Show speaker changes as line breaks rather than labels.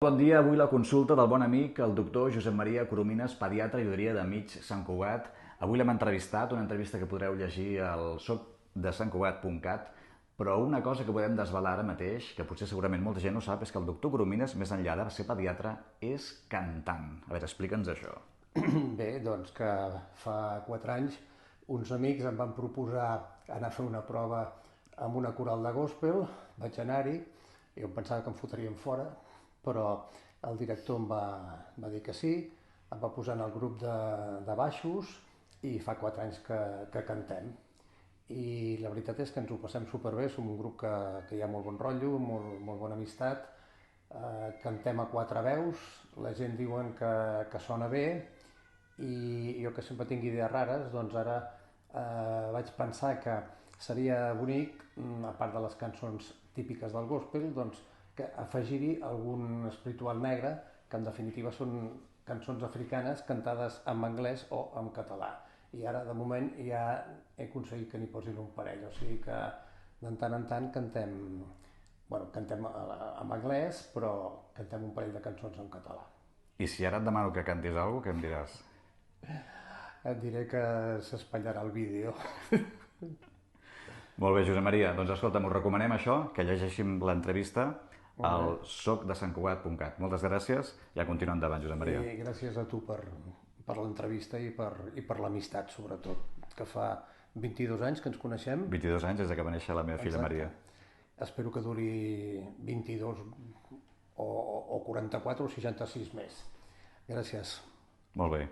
Bon dia, avui la consulta del bon amic, el doctor Josep Maria Coromines, pediatre i udria de Mig Sant Cugat. Avui l'hem entrevistat, una entrevista que podreu llegir al socdesantcugat.cat, però una cosa que podem desvelar ara mateix, que potser segurament molta gent no sap, és que el doctor Coromines, més enllà de ser pediatre, és cantant. A veure, explica'ns això.
Bé, doncs que fa 4 anys uns amics em van proposar anar a fer una prova amb una coral de gospel, vaig anar-hi, jo em pensava que em fotrien fora, però el director va dir que sí, em va posar en el grup de baixos i fa 4 anys que cantem. I la veritat és que ens ho passem superbé, som un grup que hi ha molt bon rotllo, molt bona amistat, cantem a 4 veus, la gent diuen que sona bé i jo que sempre tinc idees rares, doncs ara vaig pensar que seria bonic, a part de les cançons típiques del gospel, doncs que afegir-hi algun espiritual negre, que en definitiva són cançons africanes cantades en anglès o en català. I ara, de moment, ja he aconseguit que n'hi posin un parell, o sigui que de tant en tant cantem, bueno, cantem en anglès, però cantem un parell de cançons en català.
I si ara et demano que cantis alguna cosa, què em diràs?
Et diré que s'espatllarà el vídeo.
Molt bé, Josep Maria. Doncs escolta, m'ho recomanem això, que llegeixin l'entrevista
Molt bé.
al socdesantcugat.cat. Moltes gràcies i a continuar endavant, Josep Maria.
I gràcies a tu per l'entrevista i per l'amistat, sobretot, que fa 22 anys que ens coneixem.
22 anys des que va néixer la meva filla
Exacte.
Maria.
Espero que duri 22 o 44 o 66 més. Gràcies.
Molt bé.